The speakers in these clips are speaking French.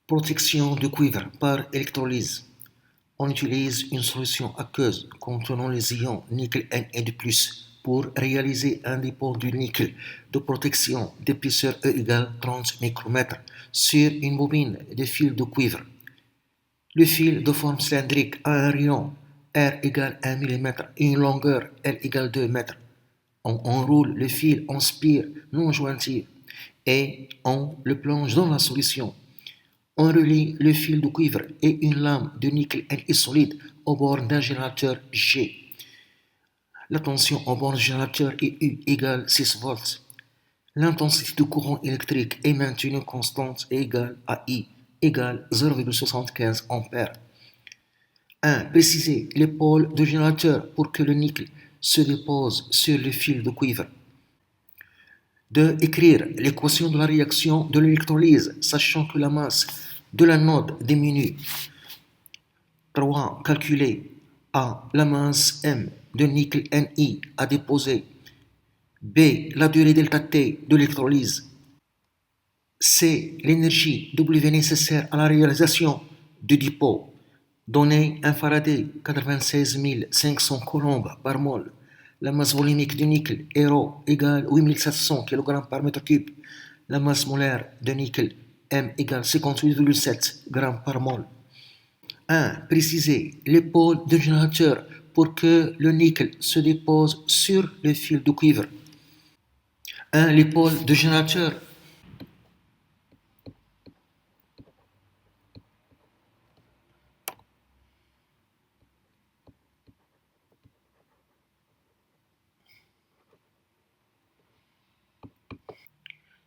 Protection du cuivre par électrolyse. On utilise une solution aqueuse contenant les ions nickel Na2+, pour réaliser un dépôt du nickel de protection d'épaisseur E égale 30 micromètres sur une bobine de fil de cuivre. Le fil de forme cylindrique a un rayon R égale 1 mm et une longueur L égale 2 mètres. On enroule le fil en spire non jointure et on le plonge dans la solution. On relie le fil de cuivre et une lame de nickel Ni solide au bord d'un générateur G. La tension au bord du générateur est U égale 6 volts. L'intensité du courant électrique est maintenue constante et égale à I égale 0,75 ampères. 1. Préciser les pôles du générateur pour que le nickel se dépose sur le fil de cuivre. 2. Écrire l'équation de la réaction de l'électrolyse, sachant que la masse de l'anode diminue. 3. Calculer A. La masse M de nickel Ni à déposer. B. La durée ΔT de l'électrolyse. C. L'énergie W nécessaire à la réalisation du dépôt. Donner un Faraday 96 500 coulombs par mol. La masse volumique du nickel Rho égale 8700 kg par mètre cube. La masse molaire de nickel M égale 58,7 g par mol. 1. Préciser les pôles du générateur pour que le nickel se dépose sur le fil de cuivre. 1. Les pôles du générateur.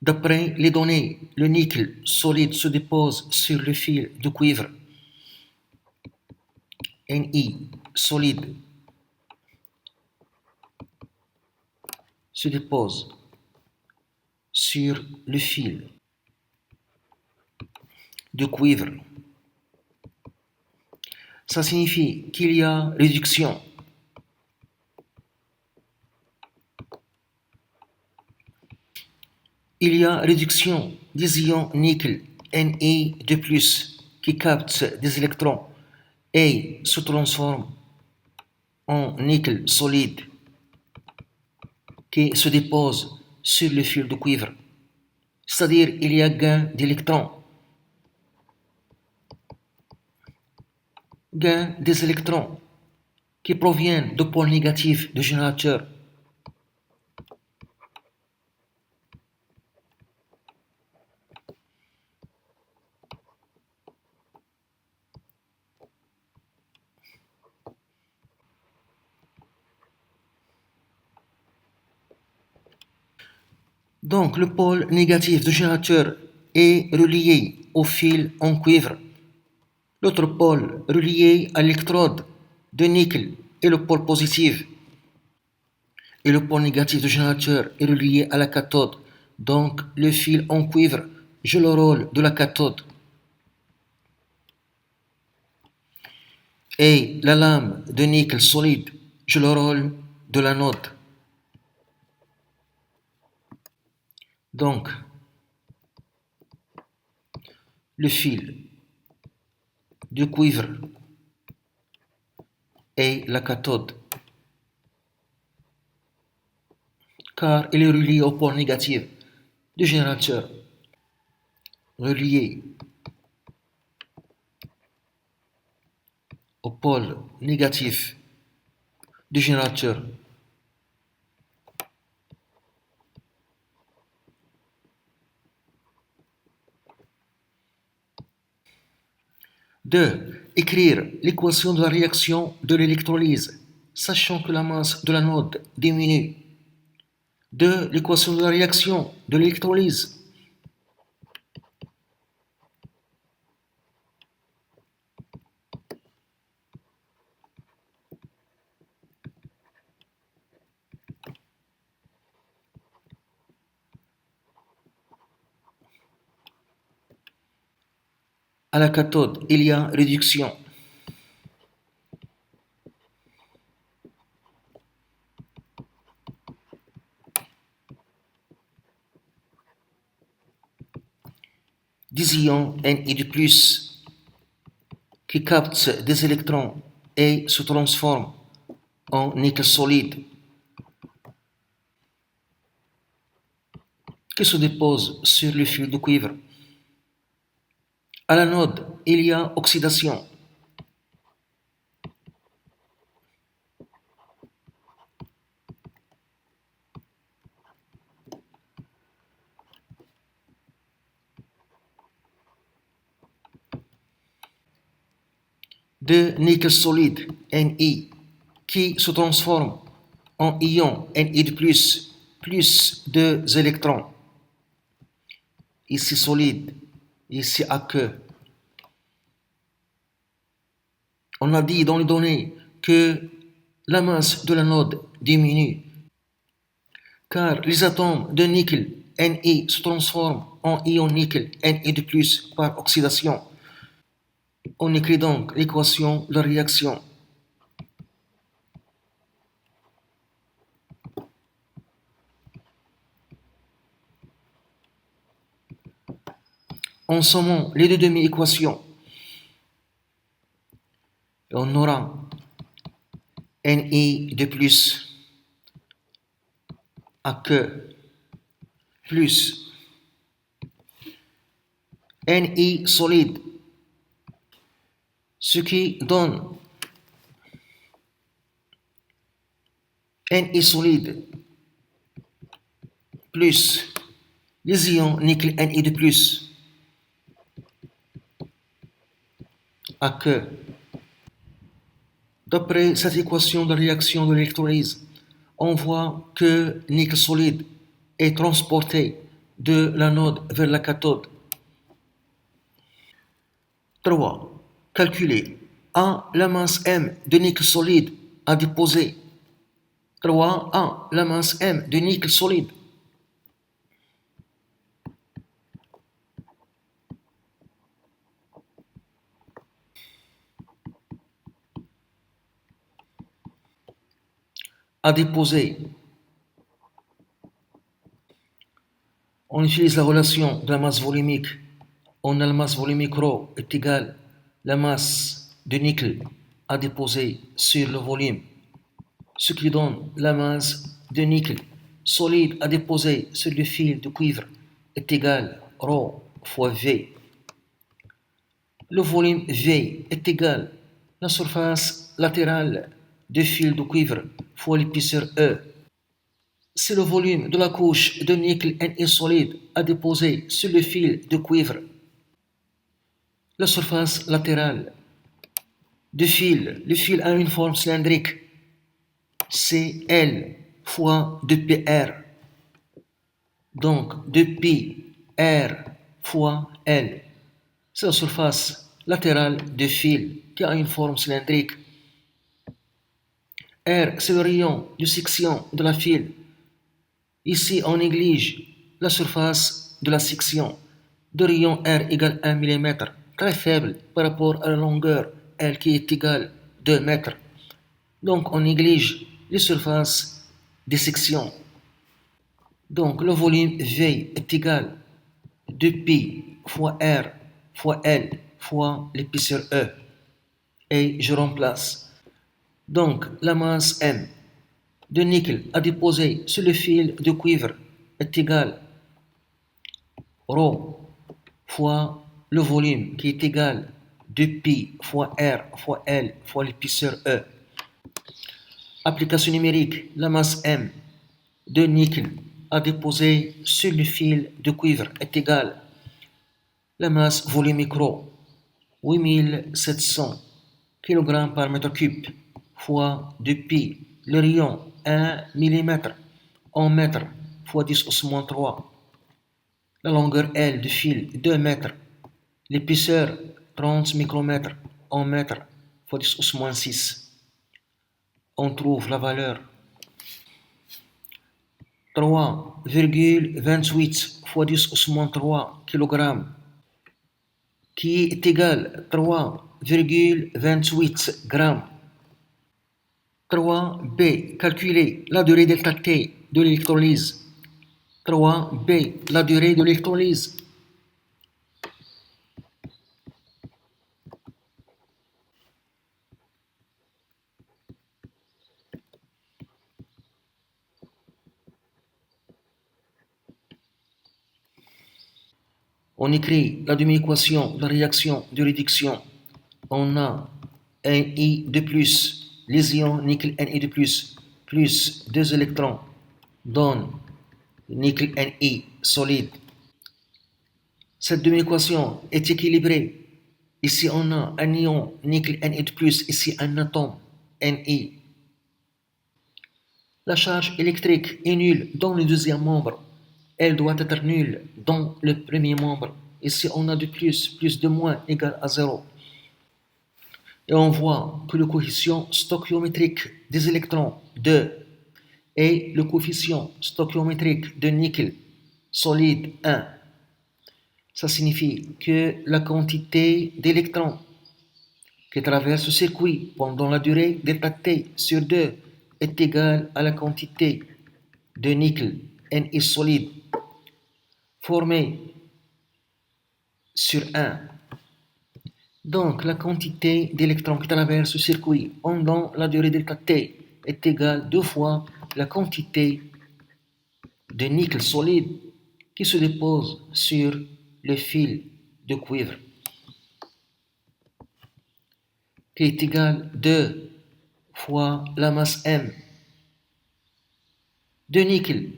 D'après les données, le nickel solide se dépose sur le fil de cuivre. Ni solide se dépose sur le fil de cuivre. Ça signifie qu'il y a réduction. Il y a réduction des ions nickel Ni2+, qui captent des électrons et se transforment en nickel solide qui se dépose sur le fil de cuivre. C'est-à-dire il y a gain d'électrons. Gain des électrons qui proviennent de pôles négatifs du générateur. Donc le pôle négatif du générateur est relié au fil en cuivre. L'autre pôle relié à l'électrode de nickel est le pôle positif. Et le pôle négatif du générateur est relié à la cathode. Donc le fil en cuivre joue le rôle de la cathode. Et la lame de nickel solide joue le rôle de l'anode. Donc, le fil de cuivre est la cathode, car il est relié au pôle négatif du générateur, relié au pôle négatif du générateur. Deux, écrire l'équation de la réaction de l'électrolyse, sachant que la masse de l'anode diminue. 2. L'équation de la réaction de l'électrolyse. À la cathode, il y a réduction. des ions Na+, qui captent des électrons et se transforment en nickel solide, qui se dépose sur le fil de cuivre. À l'anode, il y a oxydation. De nickel solide, Ni, qui se transforme en ion Na+, plus deux électrons, ici solide, ici aqueux. On a dit dans les données que la masse de l'anode diminue car les atomes de nickel Ni se transforment en ion nickel Na+, par oxydation. On écrit donc l'équation de réaction. En sommant les deux demi-équations, on aura Ni de plus aqueux plus Ni solide, ce qui donne Ni solide plus les ions nickel Ni de plus aqueux. D'après cette équation de réaction de l'électrolyse, on voit que nickel solide est transporté de l'anode vers la cathode. 3. Calculer A la masse M de nickel solide à déposer. 3A la masse M de nickel solide. À déposer. On utilise la relation de la masse volumique. On a la masse volumique ρ est égale la masse de nickel à déposer sur le volume, ce qui donne la masse de nickel solide à déposer sur le fil de cuivre est égal ρ fois V. Le volume V est égal la surface latérale du fil de cuivre fois l'épaisseur E. C'est le volume de la couche de nickel Ni solide à déposer sur le fil de cuivre. La surface latérale du fil, le fil a une forme cylindrique, c'est L fois 2πr. Donc 2πr fois L, c'est la surface latérale du fil qui a une forme cylindrique. R, c'est le rayon de section de la fil. Ici, on néglige la surface de la section de rayon R égale 1 mm, très faible par rapport à la longueur L qui est égale 2 mètres. Donc, on néglige les surfaces des sections. Donc, le volume V est égal 2π fois R fois L fois l'épaisseur E. Et je remplace. Donc, la masse M de nickel à déposer sur le fil de cuivre est égal ρ fois le volume qui est égal 2π fois R fois L fois l'épaisseur E. Application numérique, la masse M de nickel à déposer sur le fil de cuivre est égale la masse volumique ρ, 8700 kg par mètre cube fois 2π, le rayon 1 mm en mètres fois 10 au 3, la longueur L du fil 2 mètres, l'épaisseur 30 micromètres en mètres fois 10 au 6. On trouve la valeur 3,28 fois 10 au 3 kg qui est égal à 3,28 grammes. 3b. Calculer la durée delta T de l'électrolyse. 3b. La durée de l'électrolyse. On écrit la demi-équation de la réaction de réduction. On a Ni de plus, les ions nickel Ni de plus 2 électrons donne nickel Ni solide. Cette demi-équation est équilibrée. Ici, on a un ion nickel Ni de plus, ici un atome Ni. La charge électrique est nulle dans le deuxième membre. Elle doit être nulle dans le premier membre. Ici, on a de plus de moins égale à 0. Et on voit que le coefficient stoichiométrique des électrons 2 et le coefficient stoichiométrique de nickel solide 1. Ça signifie que la quantité d'électrons qui traversent le circuit pendant la durée delta T sur 2 est égale à la quantité de nickel Ni solide formée sur 1. Donc, la quantité d'électrons qui traversent le circuit pendant la durée delta T est égale 2 fois la quantité de nickel solide qui se dépose sur le fil de cuivre, qui est égale 2 fois la masse M de nickel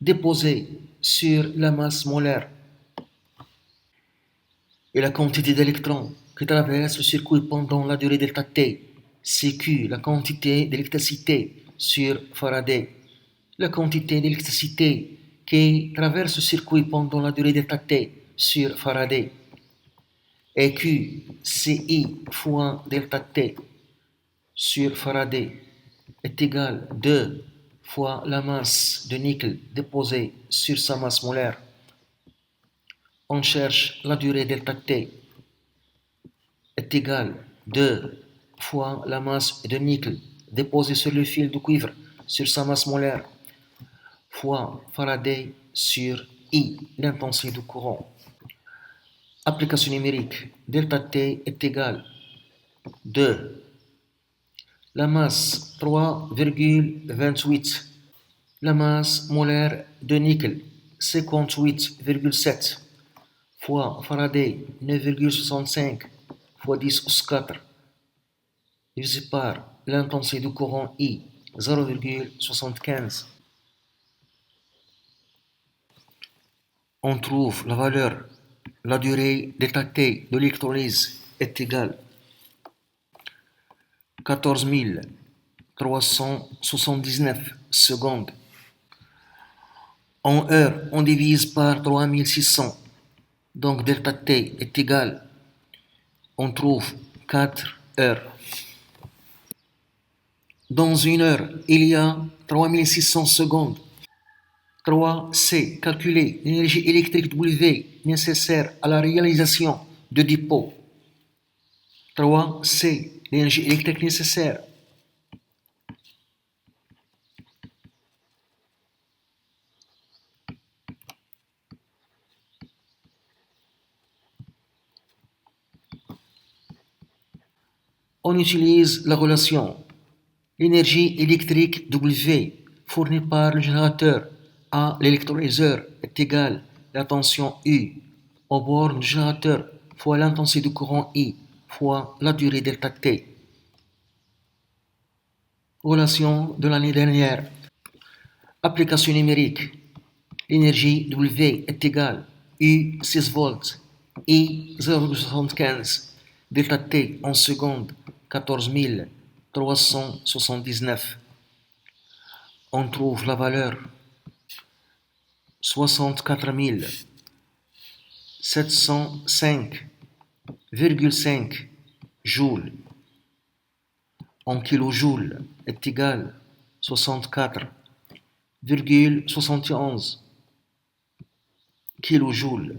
déposée sur la masse molaire. Et la quantité d'électrons qui traversent le circuit pendant la durée delta T, CQ, la quantité d'électricité sur Faraday. La quantité d'électricité qui traverse le circuit pendant la durée delta T sur Faraday. Et Q, CI fois delta T sur Faraday est égal à 2 fois la masse de nickel déposée sur sa masse molaire. On cherche la durée delta T est égale à 2 fois la masse de nickel déposée sur le fil de cuivre sur sa masse molaire fois Faraday sur I, l'intensité du courant. Application numérique, delta T est égal à 2. La masse 3,28. La masse molaire de nickel 58,7 fois Faraday 9,65 fois 10 aux 4 divisé par l'intensité du courant I 0,75. On trouve la valeur, la durée delta T de l'électrolyse est égale à 14 379 secondes. En heures, on divise par 3600. Donc delta T est égal, on trouve 4 heures. Dans une heure, il y a 3600 secondes. 3C. Calculer l'énergie électrique W nécessaire à la réalisation de dépôt. 3C. L'énergie électrique nécessaire. On utilise la relation l'énergie électrique W fournie par le générateur à l'électrolyseur est égale à la tension U au bord du générateur fois l'intensité du courant I fois la durée delta T. Relation de l'année dernière. Application numérique. L'énergie W est égale U 6 volts, I 0,75, delta T en secondes 14 379. On trouve la valeur 64 705,5 joules en kilojoules est égal à 64,71 kilojoules